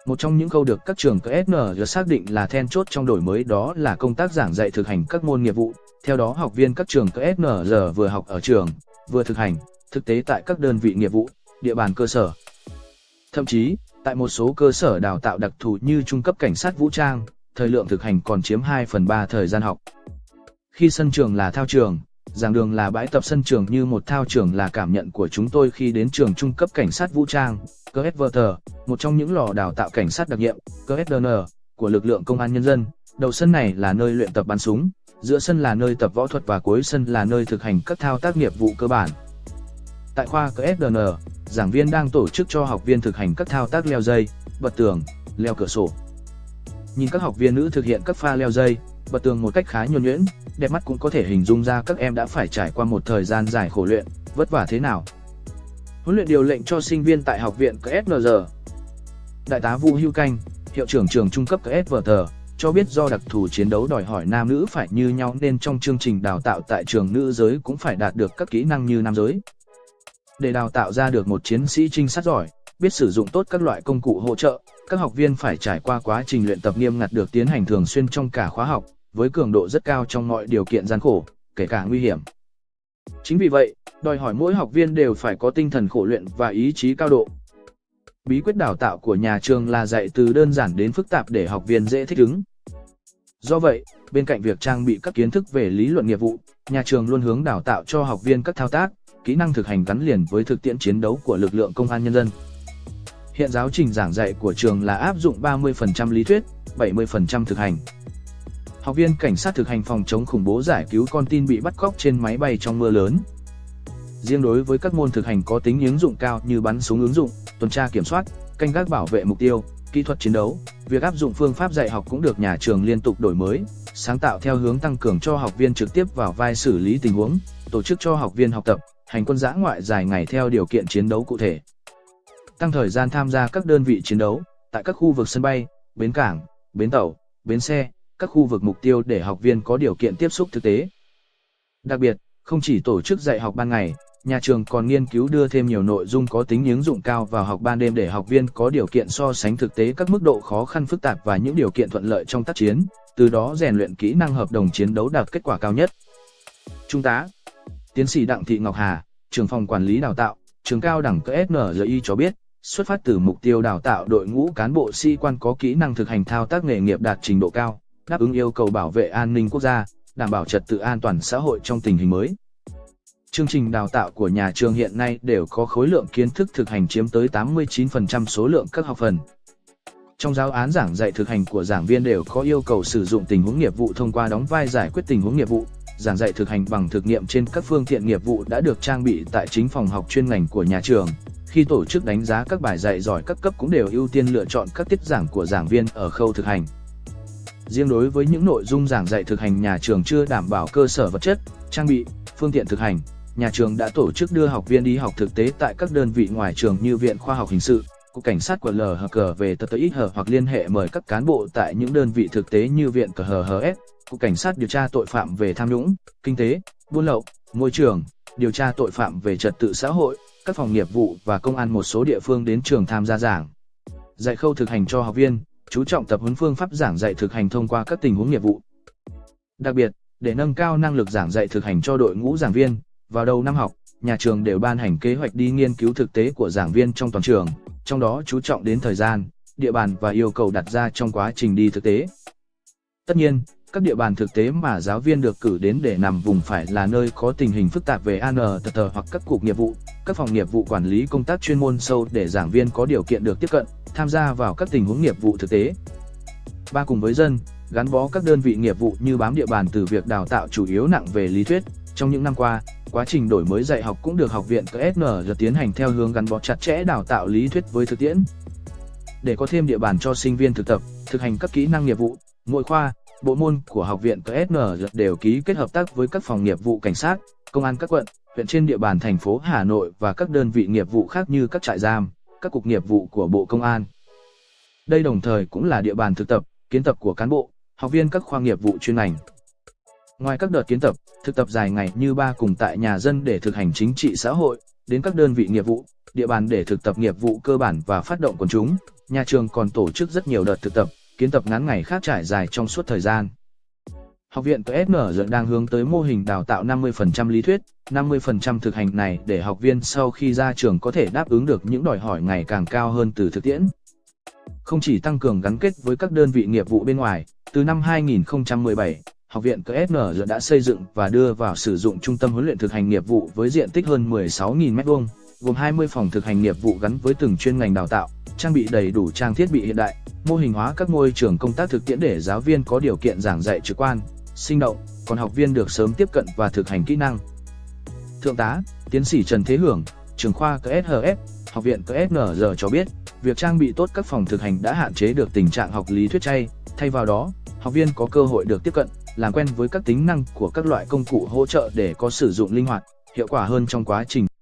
Một trong những khâu được các trường KSNG xác định là then chốt trong đổi mới đó là công tác giảng dạy thực hành các môn nghiệp vụ. Theo đó, học viên các trường KSNG vừa học ở trường, vừa thực hành, thực tế tại các đơn vị nghiệp vụ, địa bàn cơ sở. Thậm chí, tại một số cơ sở đào tạo đặc thù như trung cấp cảnh sát vũ trang, thời lượng thực hành còn chiếm 2/3 thời gian học. Khi sân trường là thao trường, giảng đường là bãi tập, sân trường như một thao trường là cảm nhận của chúng tôi khi đến trường trung cấp cảnh sát vũ trang, KSVT, một trong những lò đào tạo cảnh sát đặc nhiệm, KSDN, của lực lượng công an nhân dân. Đầu sân này là nơi luyện tập bắn súng, giữa sân là nơi tập võ thuật và cuối sân là nơi thực hành các thao tác nghiệp vụ cơ bản. Tại khoa KSDN, giảng viên đang tổ chức cho học viên thực hành các thao tác leo dây, bật tường, leo cửa sổ. Nhìn các học viên nữ thực hiện các pha leo dây, bật tường một cách khá nhuần nhuyễn, đẹp mắt cũng có thể hình dung ra các em đã phải trải qua một thời gian dài khổ luyện, vất vả thế nào. Huấn luyện điều lệnh cho sinh viên tại học viện KSNG. Đại tá Vũ Hữu Canh, hiệu trưởng trường trung cấp KSVT, cho biết do đặc thù chiến đấu đòi hỏi nam nữ phải như nhau nên trong chương trình đào tạo tại trường nữ giới cũng phải đạt được các kỹ năng như nam giới. Để đào tạo ra được một chiến sĩ trinh sát giỏi, biết sử dụng tốt các loại công cụ hỗ trợ, các học viên phải trải qua quá trình luyện tập nghiêm ngặt được tiến hành thường xuyên trong cả khóa học, với cường độ rất cao trong mọi điều kiện gian khổ, kể cả nguy hiểm. Chính vì vậy, đòi hỏi mỗi học viên đều phải có tinh thần khổ luyện và ý chí cao độ. Bí quyết đào tạo của nhà trường là dạy từ đơn giản đến phức tạp để học viên dễ thích ứng. Do vậy, bên cạnh việc trang bị các kiến thức về lý luận nghiệp vụ, nhà trường luôn hướng đào tạo cho học viên các thao tác, kỹ năng thực hành gắn liền với thực tiễn chiến đấu của lực lượng công an nhân dân. Hiện giáo trình giảng dạy của trường là áp dụng 30% lý thuyết, 70% thực hành. Học viên cảnh sát thực hành phòng chống khủng bố, giải cứu con tin bị bắt cóc trên máy bay trong mưa lớn. Riêng đối với các môn thực hành có tính ứng dụng cao như bắn súng ứng dụng, tuần tra kiểm soát, canh gác bảo vệ mục tiêu, kỹ thuật chiến đấu, việc áp dụng phương pháp dạy học cũng được nhà trường liên tục đổi mới, sáng tạo theo hướng tăng cường cho học viên trực tiếp vào vai xử lý tình huống, tổ chức cho học viên học tập, hành quân dã ngoại dài ngày theo điều kiện chiến đấu cụ thể. Tăng thời gian tham gia các đơn vị chiến đấu, tại các khu vực sân bay, bến cảng, bến tàu, bến xe, các khu vực mục tiêu để học viên có điều kiện tiếp xúc thực tế. Đặc biệt, không chỉ tổ chức dạy học ban ngày, nhà trường còn nghiên cứu đưa thêm nhiều nội dung có tính ứng dụng cao vào học ban đêm để học viên có điều kiện so sánh thực tế các mức độ khó khăn phức tạp và những điều kiện thuận lợi trong tác chiến, từ đó rèn luyện kỹ năng hợp đồng chiến đấu đạt kết quả cao nhất. Trung tá Tiến sĩ Đặng Thị Ngọc Hà, trưởng phòng quản lý đào tạo, trường cao đẳng KSNGI cho biết, xuất phát từ mục tiêu đào tạo đội ngũ cán bộ sĩ quan có kỹ năng thực hành thao tác nghề nghiệp đạt trình độ cao, đáp ứng yêu cầu bảo vệ an ninh quốc gia, đảm bảo trật tự an toàn xã hội trong tình hình mới. Chương trình đào tạo của nhà trường hiện nay đều có khối lượng kiến thức thực hành chiếm tới 89% số lượng các học phần. Trong giáo án giảng dạy thực hành của giảng viên đều có yêu cầu sử dụng tình huống nghiệp vụ thông qua đóng vai giải quyết tình huống nghiệp vụ, giảng dạy thực hành bằng thực nghiệm trên các phương tiện nghiệp vụ đã được trang bị tại chính phòng học chuyên ngành của nhà trường. Khi tổ chức đánh giá các bài dạy giỏi các cấp cũng đều ưu tiên lựa chọn các tiết giảng của giảng viên ở khâu thực hành. Riêng đối với những nội dung giảng dạy thực hành nhà trường chưa đảm bảo cơ sở vật chất, trang bị, phương tiện thực hành, nhà trường đã tổ chức đưa học viên đi học thực tế tại các đơn vị ngoài trường như Viện Khoa học Hình sự, Cục Cảnh sát quận LHG về TTIH hoặc liên hệ mời các cán bộ tại những đơn vị thực tế như Viện KHS, Cục Cảnh sát điều tra tội phạm về tham nhũng, kinh tế, buôn lậu, môi trường, điều tra tội phạm về trật tự xã hội, các phòng nghiệp vụ và công an một số địa phương đến trường tham gia giảng dạy khâu thực hành cho học viên, chú trọng tập huấn phương pháp giảng dạy thực hành thông qua các tình huống nghiệp vụ. Đặc biệt, để nâng cao năng lực giảng dạy thực hành cho đội ngũ giảng viên, vào đầu năm học, nhà trường đều ban hành kế hoạch đi nghiên cứu thực tế của giảng viên trong toàn trường, trong đó chú trọng đến thời gian, địa bàn và yêu cầu đặt ra trong quá trình đi thực tế. Tất nhiên, các địa bàn thực tế mà giáo viên được cử đến để nằm vùng phải là nơi có tình hình phức tạp về an ninh trật tự hoặc các cục nghiệp vụ, các phòng nghiệp vụ quản lý công tác chuyên môn sâu để giảng viên có điều kiện được tiếp cận, tham gia vào các tình huống nghiệp vụ thực tế. Ba, cùng với dân, gắn bó các đơn vị nghiệp vụ như bám địa bàn từ việc đào tạo chủ yếu nặng về lý thuyết. Trong những năm qua, quá trình đổi mới dạy học cũng được học viện KSNG tiến hành theo hướng gắn bó chặt chẽ đào tạo lý thuyết với thực tiễn. Để có thêm địa bàn cho sinh viên thực tập, thực hành các kỹ năng nghiệp vụ, mỗi khoa, bộ môn của học viện KSNG đều ký kết hợp tác với các phòng nghiệp vụ cảnh sát, công an các quận, huyện trên địa bàn thành phố Hà Nội và các đơn vị nghiệp vụ khác như các trại giam, các cục nghiệp vụ của Bộ Công an. Đây đồng thời cũng là địa bàn thực tập, kiến tập của cán bộ, học viên các khoa nghiệp vụ chuyên ngành. Ngoài các đợt kiến tập, thực tập dài ngày như ba cùng tại nhà dân để thực hành chính trị xã hội, đến các đơn vị nghiệp vụ, địa bàn để thực tập nghiệp vụ cơ bản và phát động quần chúng, nhà trường còn tổ chức rất nhiều đợt thực tập, kiến tập ngắn ngày khác trải dài trong suốt thời gian. Học viện KSN đang hướng tới mô hình đào tạo 50% lý thuyết, 50% thực hành này để học viên sau khi ra trường có thể đáp ứng được những đòi hỏi ngày càng cao hơn từ thực tiễn. Không chỉ tăng cường gắn kết với các đơn vị nghiệp vụ bên ngoài, từ năm 2017, Học viện KSN đã xây dựng và đưa vào sử dụng trung tâm huấn luyện thực hành nghiệp vụ với diện tích hơn 16.000 m2, gồm 20 phòng thực hành nghiệp vụ gắn với từng chuyên ngành đào tạo, trang bị đầy đủ trang thiết bị hiện đại, mô hình hóa các môi trường công tác thực tiễn để giáo viên có điều kiện giảng dạy trực quan, sinh động, còn học viên được sớm tiếp cận và thực hành kỹ năng. Thượng tá, tiến sĩ Trần Thế Hưởng, trưởng khoa KSHF, Học viện KSN cho biết, việc trang bị tốt các phòng thực hành đã hạn chế được tình trạng học lý thuyết chay, thay vào đó, học viên có cơ hội được tiếp cận, làm quen với các tính năng của các loại công cụ hỗ trợ để có sử dụng linh hoạt, hiệu quả hơn trong quá trình